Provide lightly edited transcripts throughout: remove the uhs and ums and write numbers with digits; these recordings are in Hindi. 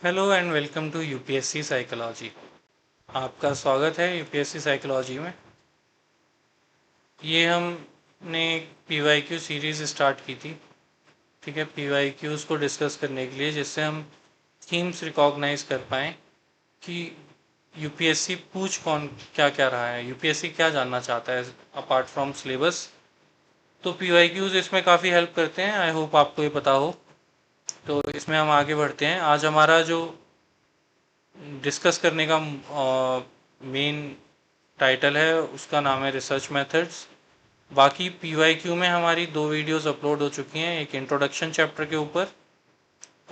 Hello and welcome to UPSC psychology. आपका स्वागत है यूपीएससी साइकोलॉजी में। ये हमने एक पीवाईक्यू सीरीज़ स्टार्ट की थी। ठीक है, पीवाईक्यूज़ को डिस्कस करने के लिए, जिससे हम थीम्स रिकॉग्नाइज कर पाएँ कि यूपीएससी पूछ कौन क्या क्या रहा है, यूपीएससी क्या जानना चाहता है अपार्ट फ्रॉम सिलेबस। तो पीवाईक्यूज़ इसमें काफ़ी हेल्प करते हैं। आई होप आपको ये पता हो। तो इसमें हम आगे बढ़ते हैं। आज हमारा जो डिस्कस करने का मेन टाइटल है उसका नाम है रिसर्च मेथड्स। बाकी पीवाईक्यू में हमारी 2 वीडियोस अपलोड हो चुकी हैं, एक इंट्रोडक्शन चैप्टर के ऊपर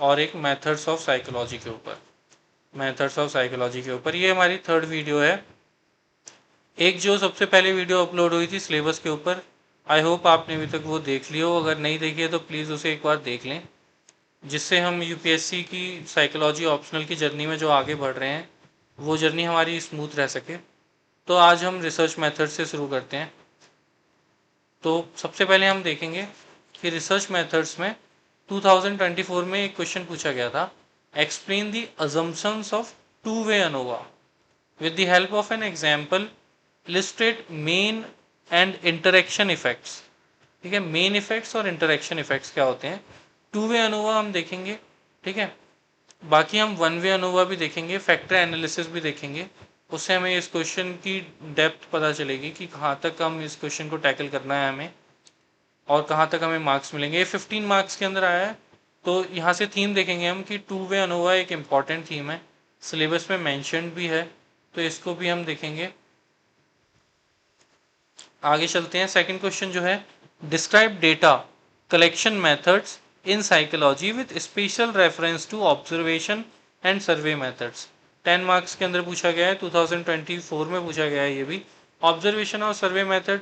और एक मेथड्स ऑफ साइकोलॉजी के ऊपर। ये हमारी 3rd वीडियो है। एक जो सबसे पहले वीडियो अपलोड हुई थी सिलेबस के ऊपर, आई होप आपने अभी तक वो देख ली हो। अगर नहीं देखी है तो प्लीज़ उसे एक बार देख लें, जिससे हम यूपीएससी की साइकोलॉजी ऑप्शनल की जर्नी में जो आगे बढ़ रहे हैं वो जर्नी हमारी स्मूथ रह सके। तो आज हम रिसर्च मेथड से शुरू करते हैं। तो सबसे पहले हम देखेंगे कि रिसर्च मेथड्स में 2024 में एक क्वेश्चन पूछा गया था, explain the assumptions of to way ANOVA with the help of an example, illustrate main and interaction effects. ठीक है, मेन इफेक्ट्स और इंटरेक्शन इफेक्ट्स क्या होते हैं। टू वे अनोवा हम देखेंगे। ठीक है, बाकी हम वन वे अनोवा भी देखेंगे, फैक्टर एनालिसिस भी देखेंगे। उससे हमें इस क्वेश्चन की डेप्थ पता चलेगी कि कहाँ तक हम इस क्वेश्चन को टैकल करना है हमें, और कहाँ तक हमें मार्क्स मिलेंगे। ये 15 मार्क्स के अंदर आया है। तो यहाँ से थीम देखेंगे हम कि टू वे अनोवा एक इम्पॉर्टेंट थीम है, सिलेबस में मैंशनड भी है, तो इसको भी हम देखेंगे। आगे चलते हैं। सेकंड क्वेश्चन जो है, describe data collection methods in psychology with special reference to observation and survey methods. 10 marks के अंदर पूछा गया है, 2024 में पूछा गया है ये भी। ऑब्जर्वेशन और सर्वे मेथड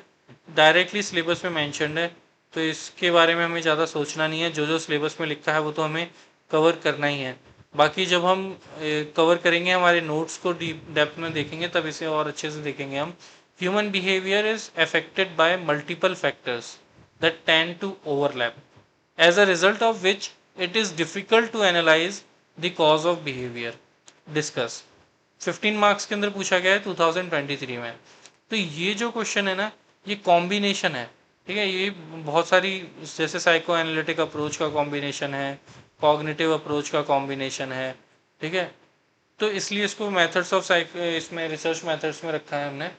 डायरेक्टली सिलेबस में मैंशनड है, तो इसके बारे में हमें ज़्यादा सोचना नहीं है। जो जो सिलेबस में लिखा है वो तो हमें कवर करना ही है। बाकी जब हम कवर करेंगे, हमारे नोट्स को डीप डेप्थ में देखेंगे, तब इसे और अच्छे से देखेंगे हम। Human behavior is affected by multiple factors that tend to overlap, as a result of which it is difficult to analyze the cause of behavior. Discuss. 15 marks के अंदर पूछा गया है 2023 में। तो ये जो क्वेश्चन है ना, ये कॉम्बिनेशन है। ठीक है, ये बहुत सारी, जैसे साइको एनालिटिक अप्रोच का कॉम्बिनेशन है, कॉग्निटिव अप्रोच का कॉम्बिनेशन है। ठीक है, तो इसलिए इसको मेथड्स ऑफ इसमें रिसर्च मेथड्स में रखा है हमने।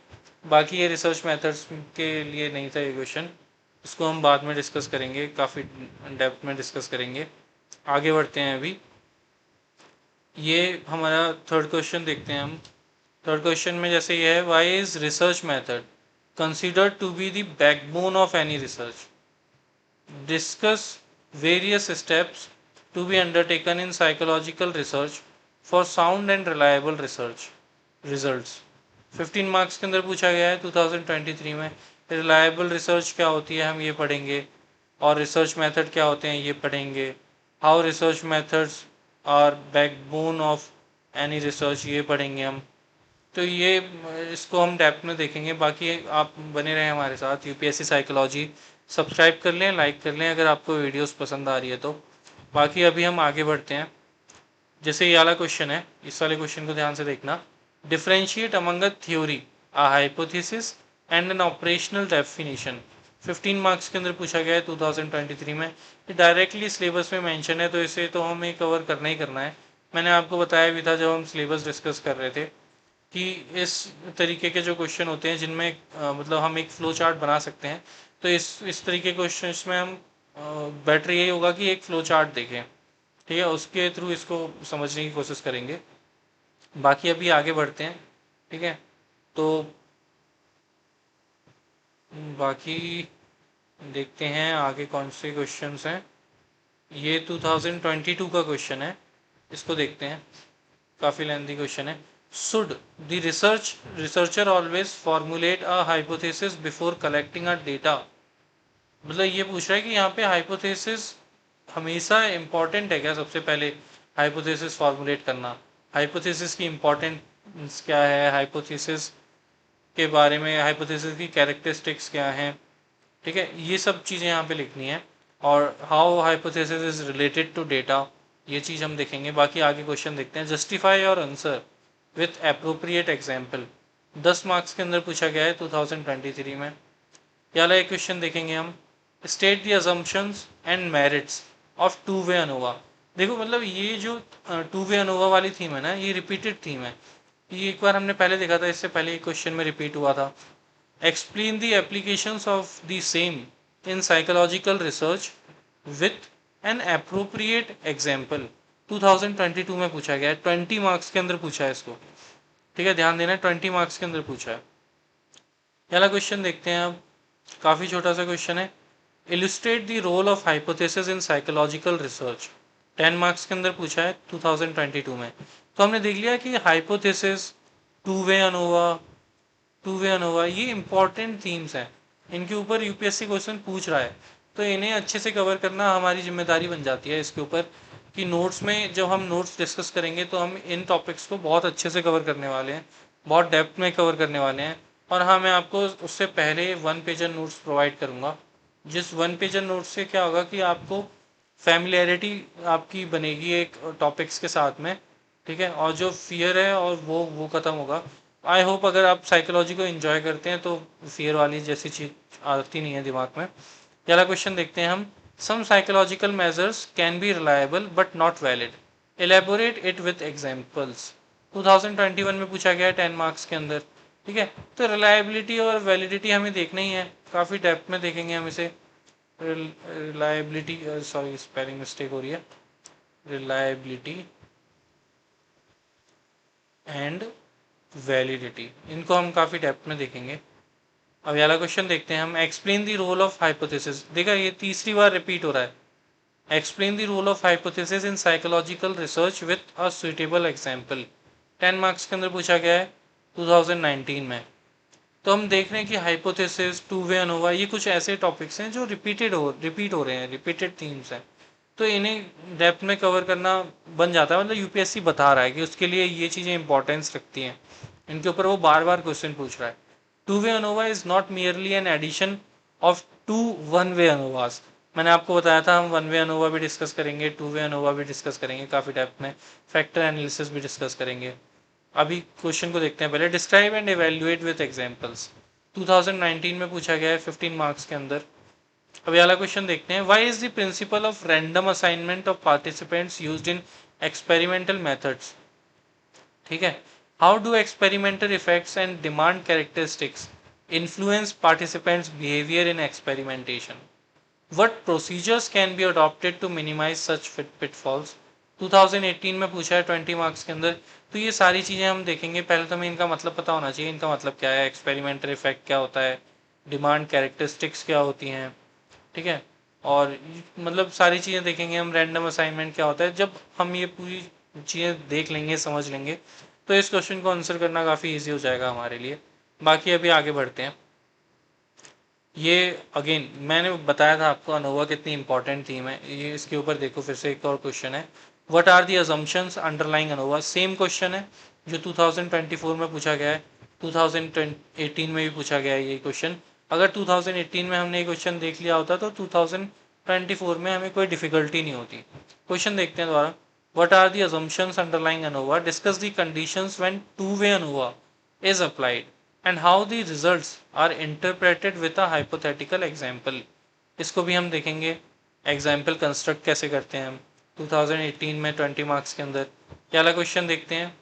बाकी ये रिसर्च मेथड्स के लिए नहीं था ये क्वेश्चन, इसको हम बाद में डिस्कस करेंगे, काफ़ी डेप्थ में डिस्कस करेंगे। आगे बढ़ते हैं। अभी ये हमारा 3rd क्वेश्चन देखते हैं हम। 3rd क्वेश्चन में जैसे ये है, why is research method considered to be the backbone of any research. Discuss various steps to be undertaken in psychological research for sound and reliable research results. 15 marks के अंदर पूछा गया है 2023 में। रिलायबल रिसर्च क्या होती है हम ये पढ़ेंगे, और रिसर्च मेथड क्या होते हैं ये पढ़ेंगे। How research methods are backbone of any research ये पढ़ेंगे हम। तो ये इसको हम डेप्थ में देखेंगे। बाकी आप बने रहें हमारे साथ। यूपीएससी साइकोलॉजी सब्सक्राइब कर लें, लाइक कर लें अगर आपको वीडियोस पसंद आ रही है तो। बाकी अभी हम आगे बढ़ते हैं। जैसे ये वाला क्वेश्चन है, इस वाले क्वेश्चन को ध्यान से देखना। Differentiate among a theory, a hypothesis and N operational definition. 15 marks के अंदर पूछा गया है 2023 में। ये डायरेक्टली सिलेबस में मेंशन है, तो इसे तो हमें कवर करना ही करना है। मैंने आपको बताया भी था जब हम सिलेबस डिस्कस कर रहे थे कि इस तरीके के जो क्वेश्चन होते हैं जिनमें मतलब हम एक फ्लो चार्ट बना सकते हैं, तो इस तरीके के क्वेश्चन में हम बेटर यही होगा कि एक फ्लो चार्ट देखें। ठीक है, उसके थ्रू इसको समझने की कोशिश करेंगे। बाकी अभी आगे बढ़ते हैं। ठीक है, तो बाकी देखते हैं आगे कौन से क्वेश्चंस हैं। ये 2022 का क्वेश्चन है, इसको देखते हैं। काफ़ी लेंथी क्वेश्चन है। Should the researcher always formulate a hypothesis before collecting a data. मतलब ये पूछ रहा है कि यहाँ पे हाइपोथेसिस हमेशा इम्पॉर्टेंट है क्या, सबसे पहले हाइपोथेसिस फॉर्मुलेट करना। हाइपोथेसिस की इम्पॉर्टेंस क्या है, हाइपोथेसिस के बारे में, हाइपोथेसिस की कैरेक्टरिस्टिक्स क्या हैं। ठीक है, ये सब चीज़ें यहाँ पे लिखनी है। और how hypothesis is related to data, ये चीज़ हम देखेंगे। बाकी आगे क्वेश्चन देखते हैं। जस्टिफाई और answer with appropriate example 10 marks के अंदर पूछा गया है 2023 में। ये वाला एक क्वेश्चन देखेंगे हम। State the assumptions and merits of to way ANOVA. देखो मतलब ये जो टू वे अनोवा वाली थीम है ना, ये रिपीटेड थीम है। ये एक बार हमने पहले देखा था, इससे पहले एक क्वेश्चन में रिपीट हुआ था। Explain the applications of the same in psychological research with an appropriate example 2022 में पूछा गया है। 20 मार्क्स के अंदर पूछा है इसको, ठीक है, ध्यान देना, 20 मार्क्स के अंदर पूछा है। पहला क्वेश्चन देखते हैं अब, काफ़ी छोटा सा क्वेश्चन है। Illustrate the role of hypothesis in psychological research 10 marks के अंदर पूछा है 2022 में। तो हमने देख लिया कि हाइपोथेसिस, टू वे अनोवा ये इंपॉर्टेंट थीम्स हैं, इनके ऊपर यूपीएससी क्वेश्चन पूछ रहा है, तो इन्हें अच्छे से कवर करना हमारी जिम्मेदारी बन जाती है इसके ऊपर कि नोट्स में जब हम नोट्स डिस्कस करेंगे तो हम इन टॉपिक्स को बहुत अच्छे से कवर करने वाले हैं, बहुत डेप्थ में कवर करने वाले हैं। और हाँ, मैं आपको उससे पहले 1 पेजर नोट्स प्रोवाइड करूँगा, जिस 1 पेजर नोट्स से क्या होगा कि आपको फैमिलियरिटी आपकी बनेगी एक टॉपिक्स के साथ में, ठीक है, और जो फियर है और वो ख़त्म होगा। आई होप अगर आप साइकोलॉजी को एंजॉय करते हैं तो फियर वाली जैसी चीज़ आती नहीं है दिमाग में। पहला क्वेश्चन देखते हैं हम। Some psychological measures can be reliable but not valid, elaborate it with examples 2021 में पूछा गया है 10 मार्क्स के अंदर, ठीक है। तो रिलायबिलिटी और वैलिडिटी हमें देखना ही है, काफ़ी डेप्थ में देखेंगे हम इसे। रिलायबिलिटी, सॉरी स्पेलिंग मिस्टेक हो रही है, रिलायबिलिटी एंड वैलिडिटी, इनको हम काफ़ी डेप्थ में देखेंगे। अब वाला क्वेश्चन देखते हैं हम। Explain the role of hypothesis, देखा ये तीसरी बार रिपीट हो रहा है। Explain the role of hypothesis in psychological research with a suitable example 10 marks के अंदर पूछा गया है 2019 में। तो हम देख रहे हैं कि हाइपोथेसिस, टू वे अनोवा ये कुछ ऐसे टॉपिक्स हैं जो रिपीट हो रहे हैं, रिपीटेड थीम्स हैं, तो इन्हें डेप्थ में कवर करना बन जाता है। मतलब यूपीएससी बता रहा है कि उसके लिए ये चीज़ें इंपॉर्टेंस रखती हैं, इनके ऊपर वो बार बार क्वेश्चन पूछ रहा है। Two way ANOVA is not merely an addition of two one way ANOVAs. मैंने आपको बताया था हम वन वे अनोवा भी डिस्कस करेंगे, टू वे अनोवा भी डिस्कस करेंगे काफ़ी डेप्थ में, फैक्टर एनालिसिस भी डिस्कस करेंगे। अभी क्वेश्चन को देखते हैं पहले। Describe and evaluate with examples 2019 में पूछा गया है 15 मार्क्स के अंदर। अब वाला क्वेश्चन देखते हैं। Why is the principle of random assignment of participants used in experimental methods, ठीक है। How do experimental effects and demand characteristics influence participants behaviour in experimentation, What procedures can be adopted to minimize such pitfalls 2018 में पूछा है 20 मार्क्स के अंदर। तो ये सारी चीज़ें हम देखेंगे। पहले तो हमें इनका मतलब पता होना चाहिए, इनका मतलब क्या है, एक्सपेरिमेंटल इफेक्ट क्या होता है, डिमांड कैरेक्टरिस्टिक्स क्या होती हैं, ठीक है, और मतलब सारी चीज़ें देखेंगे हम। रैंडम असाइनमेंट क्या होता है, जब हम ये पूरी चीज़ें देख लेंगे, समझ लेंगे, तो इस क्वेश्चन को आंसर करना काफ़ी ईजी हो जाएगा हमारे लिए। बाकी अभी आगे बढ़ते हैं। ये अगेन मैंने बताया था आपको अनोवा कितनी इंपॉर्टेंट थीम है, ये इसके ऊपर देखो फिर से एक और क्वेश्चन है। What are the assumptions underlying ANOVA, same question है जो 2024 में पूछा गया है, 2018 में भी पूछा गया है ये क्वेश्चन। अगर 2018 में हमने ये क्वेश्चन देख लिया होता तो 2024 में हमें कोई डिफिकल्टी नहीं होती। क्वेश्चन देखते हैं दोबारा। What are the assumptions underlying ANOVA, discuss the conditions when two way ANOVA is applied and how the results are interpreted with a hypothetical example। इसको भी हम देखेंगे, एग्जाम्पल कंस्ट्रक्ट कैसे करते हैं हम 2018 में 20 मार्क्स के अंदर। पहला क्वेश्चन देखते हैं।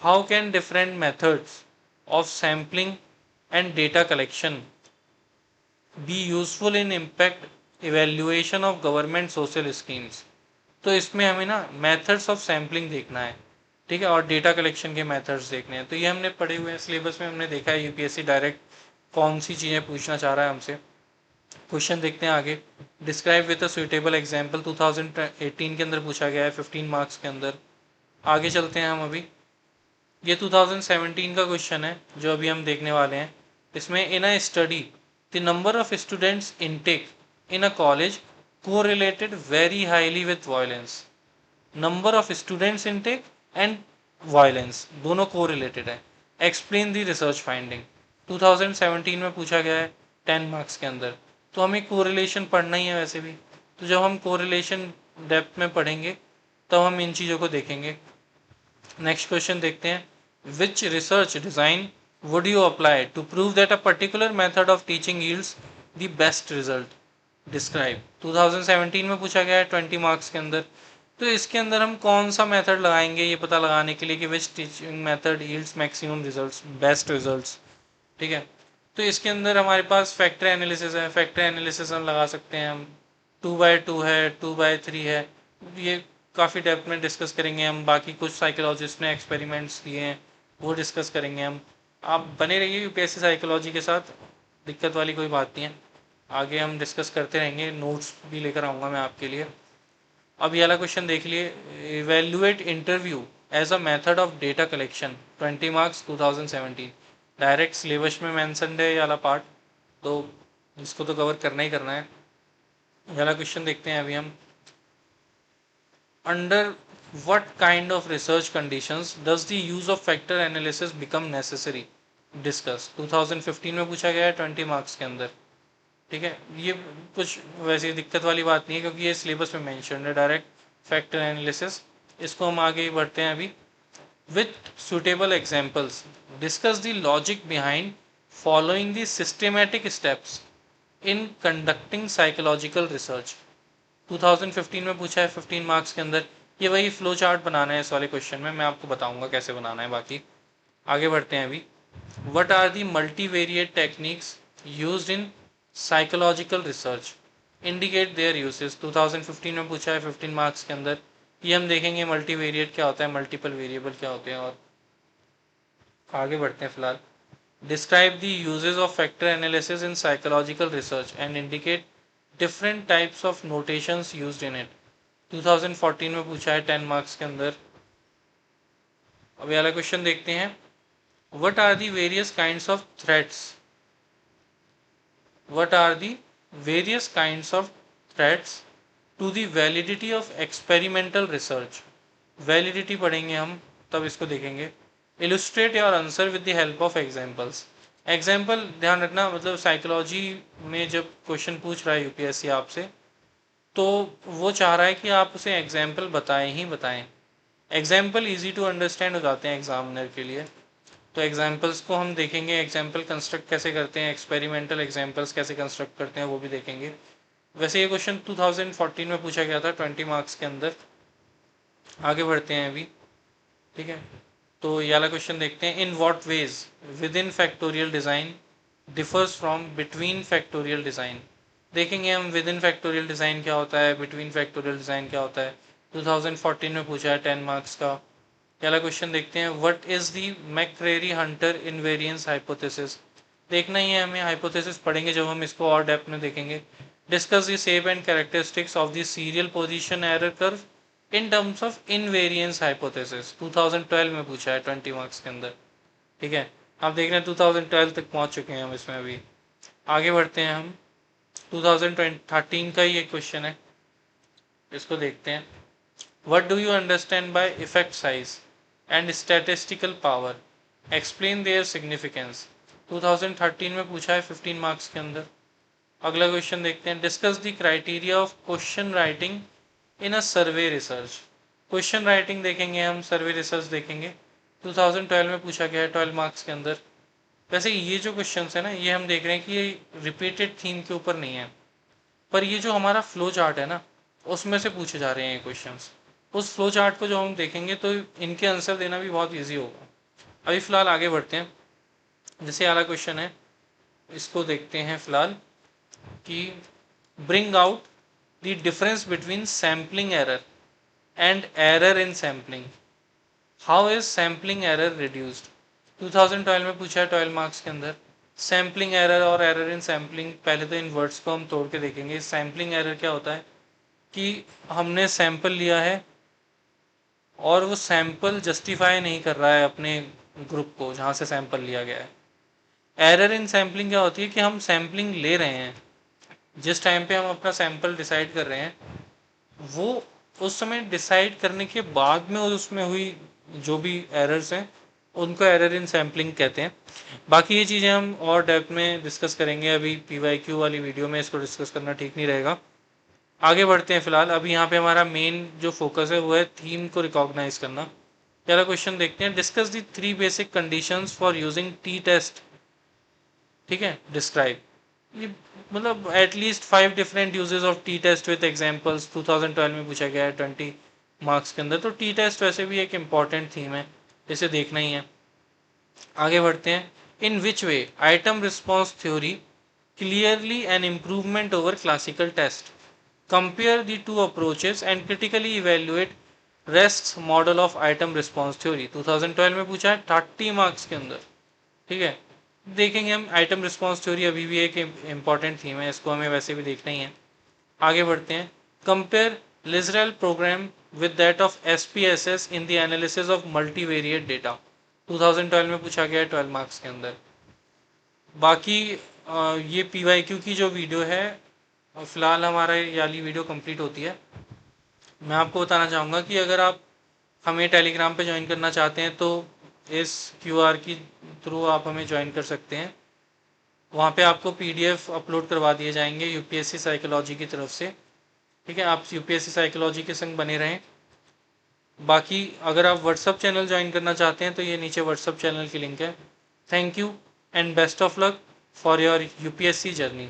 How can different methods of sampling and data collection be useful in impact evaluation of government social schemes. तो इसमें हमें ना मेथड्स ऑफ सैम्पलिंग देखना है, ठीक है, और डेटा कलेक्शन के मेथड्स देखने हैं। तो ये हमने पढ़े हुए हैं, सिलेबस में हमने देखा है यूपीएससी डायरेक्ट कौन सी चीज़ें पूछना चाह रहा है हमसे। क्वेश्चन देखते हैं आगे। Describe with a suitable example 2018 के अंदर पूछा गया है 15 मार्क्स के अंदर। आगे चलते हैं हम अभी। ये 2017 का क्वेश्चन है जो अभी हम देखने वाले हैं। इसमें in a study the number of students intake in a college correlated very highly with violence. Number of students intake and violence दोनों को रिलेटेड है। एक्सप्लेन दी रिसर्च फाइंडिंग 2017 में पूछा गया है 10 मार्क्स के अंदर। तो हमें कोरिलेशन पढ़ना ही है वैसे भी, तो जब हम कोरिलेशन डेप्थ में पढ़ेंगे तब हम इन चीज़ों को देखेंगे। नेक्स्ट क्वेश्चन देखते हैं, which research design would you apply to prove that a particular method of teaching yields the best result, describe. 2017 में पूछा गया है 20 मार्क्स के अंदर। तो इसके अंदर हम कौन सा मेथड लगाएंगे ये पता लगाने के लिए कि which teaching method yields maximum results, best results. ठीक है, तो इसके अंदर हमारे पास फैक्टर एनालिसिस है, फैक्टर एनालिसिस हम लगा सकते हैं, हम 2/2 है, 2/3 है, ये काफ़ी डेप्थ में डिस्कस करेंगे हम। बाकी कुछ साइकोलॉजिस्ट ने एक्सपेरिमेंट्स किए हैं वो डिस्कस करेंगे हम। आप बने रहिए यूपीएससी साइकोलॉजी के साथ, दिक्कत वाली कोई बात नहीं है, आगे हम डिस्कस करते रहेंगे, नोट्स भी लेकर आऊँगा मैं आपके लिए। अब ये वाला क्वेश्चन देख लिए, evaluate interview as a method of data collection, 20 marks 2017। Direct syllabus में मेंशन्ड है ये वाला पार्ट, तो इसको तो कवर करना ही करना है। ये वाला क्वेश्चन देखते हैं अभी हम, under what kind of research conditions does the use of factor analysis become necessary, discuss। 2015 में पूछा गया है 20 मार्क्स के अंदर। ठीक है, ये कुछ वैसी दिक्कत वाली बात नहीं है क्योंकि ये सिलेबस में मेंशन है डायरेक्ट फैक्टर एनालिसिस। इसको हम आगे बढ़ते हैं अभी, with suitable examples discuss the logic behind following the systematic steps in conducting psychological research. 2015 में पूछा है 15 मार्क्स के अंदर। ये वही फ्लो चार्ट बनाना है इस वाले क्वेश्चन में, मैं आपको बताऊंगा कैसे बनाना है। बाकी आगे बढ़ते हैं अभी, what are the multivariate techniques used in psychological research, indicate their usage. 2015 में पूछा है 15 मार्क्स के अंदर। ये हम देखेंगे मल्टीवेरिएट क्या होता है, मल्टीपल वेरिएबल क्या होते हैं। और आगे बढ़ते हैं फिलहाल, describe the usages of factor analysis in psychological research and indicate different types of notations used in it. 2014 में पूछा है 10 मार्क्स के अंदर। अब वाला क्वेश्चन देखते हैं, what are the various kinds of threats, what are the various kinds of threats to the validity of experimental research. Validity पढ़ेंगे हम तब इसको देखेंगे। Illustrate your answer with the help of examples. Example ध्यान रखना, मतलब साइकोलॉजी में जब क्वेश्चन पूछ रहा है यूपीएससी आपसे, तो वो चाह रहा है कि आप उसे एग्जाम्पल बताएं ही बताएं। एग्जाम्पल इजी टू अंडरस्टैंड हो जाते हैं एग्जामिनर के लिए, तो एग्जाम्पल्स को हम देखेंगे, एग्जाम्पल कंस्ट्रक्ट कैसे करते हैं, एक्सपेरिमेंटल एग्जाम्पल्स कैसे कंस्ट्रक्ट करते हैं वो भी देखेंगे। वैसे ये क्वेश्चन 2014 में पूछा गया था 20 मार्क्स के अंदर। आगे बढ़ते हैं अभी, ठीक है, तो ये वाला क्वेश्चन देखते हैं, in what ways within factorial design differs from between factorial design. देखेंगे हम विद इन फैक्टोरियल डिज़ाइन क्या होता है, बिटवीन फैक्टोरियल डिज़ाइन क्या होता है। 2014 में पूछा है 10 मार्क्स का। पहला क्वेश्चन देखते हैं, what is the McCrary Hunter invariance hypothesis. देखना ही है हमें, हाइपोथेसिस पढ़ेंगे जब हम इसको और डेप्थ में देखेंगे। Discuss the shape and characteristics of the serial position error curve in terms of invariance hypothesis. 2012 में पूछा है 20 मार्क्स के अंदर। ठीक है, आप देख रहे हैं 2012 तक पहुंच चुके हैं हम इसमें। अभी आगे बढ़ते हैं हम, 2013 का ही एक क्वेश्चन है, इसको देखते हैं। What do you understand by effect size and statistical power, explain their significance. 2013 में पूछा है 15 मार्क्स के अंदर। अगला क्वेश्चन देखते हैं, discuss the criteria of question writing in a survey research. Question writing देखेंगे हम, सर्वे रिसर्च देखेंगे। 2012 में पूछा गया है 12 मार्क्स के अंदर। वैसे ये जो क्वेश्चन है ना, ये हम देख रहे हैं कि ये रिपीटेड थीम के ऊपर नहीं है, पर ये जो हमारा फ्लो चार्ट है ना, उसमें से पूछे जा रहे हैं ये क्वेश्चंस। उस फ्लो चार्ट को जो हम देखेंगे तो इनके आंसर देना भी बहुत ईजी होगा। अभी फिलहाल आगे बढ़ते हैं, जैसे वाला क्वेश्चन है इसको देखते हैं फिलहाल, कि bring out the difference between sampling error and error in sampling, how is sampling error reduced. 2012 में पूछा है 12 मार्क्स के अंदर। सैम्पलिंग एरर और एरर इन सैम्पलिंग, पहले तो इन वर्ड्स को हम तोड़ के देखेंगे। सैम्पलिंग एरर क्या होता है कि हमने सैंपल लिया है और वो सैंपल जस्टिफाई नहीं कर रहा है अपने ग्रुप को जहाँ से सैंपल लिया गया है। एरर इन सैम्पलिंग क्या होती है कि हम सैम्पलिंग ले रहे हैं, जिस टाइम पे हम अपना सैंपल डिसाइड कर रहे हैं, वो उस समय डिसाइड करने के बाद में उसमें हुई जो भी एरर्स हैं उनको एरर इन सैम्पलिंग कहते हैं। बाकी ये चीज़ें हम और डेप्थ में डिस्कस करेंगे, अभी PYQ वाली वीडियो में इसको डिस्कस करना ठीक नहीं रहेगा। आगे बढ़ते हैं। फिलहाल अभी यहाँ पे हमारा मेन जो फोकस है वो है थीम को रिकॉग्नाइज करना। पहला क्वेश्चन देखते हैं, discuss the 3 basic conditions for using t test. ठीक है, डिस्क्राइब, ये मतलब at least 5 different uses of t test with examples 2012 में पूछा गया है 20 मार्क्स के अंदर। तो टी टेस्ट वैसे भी एक इंपॉर्टेंट थीम है, इसे देखना ही है। आगे बढ़ते हैं, in which way item response theory clearly an improvement over classical test, compare the two approaches and critically evaluate Rasch's model of item response theory. 2012 में पूछा है 30 मार्क्स के अंदर। ठीक है, देखेंगे हम। आइटम रिस्पॉन्स थ्योरी अभी भी एक इंपॉर्टेंट थीम है, इसको हमें वैसे भी देखना ही है। आगे बढ़ते हैं, compare LISREL program with that of SPSS in the analysis of multivariate data. 2012 में पूछा गया है 12 मार्क्स के अंदर। बाकी ये PYQ की जो वीडियो है, फिलहाल हमारा ये वाली वीडियो कंप्लीट होती है। मैं आपको बताना चाहूँगा कि अगर आप हमें टेलीग्राम पे ज्वाइन करना चाहते हैं तो इस QR की थ्रू आप हमें ज्वाइन कर सकते हैं। वहाँ पे आपको PDF अपलोड करवा दिए जाएंगे UPSC साइकोलॉजी की तरफ से। ठीक है, आप UPSC साइकोलॉजी के संग बने रहें। बाकी अगर आप व्हाट्सअप चैनल ज्वाइन करना चाहते हैं तो ये नीचे व्हाट्सअप चैनल की लिंक है। Thank you and best of luck for your UPSC journey.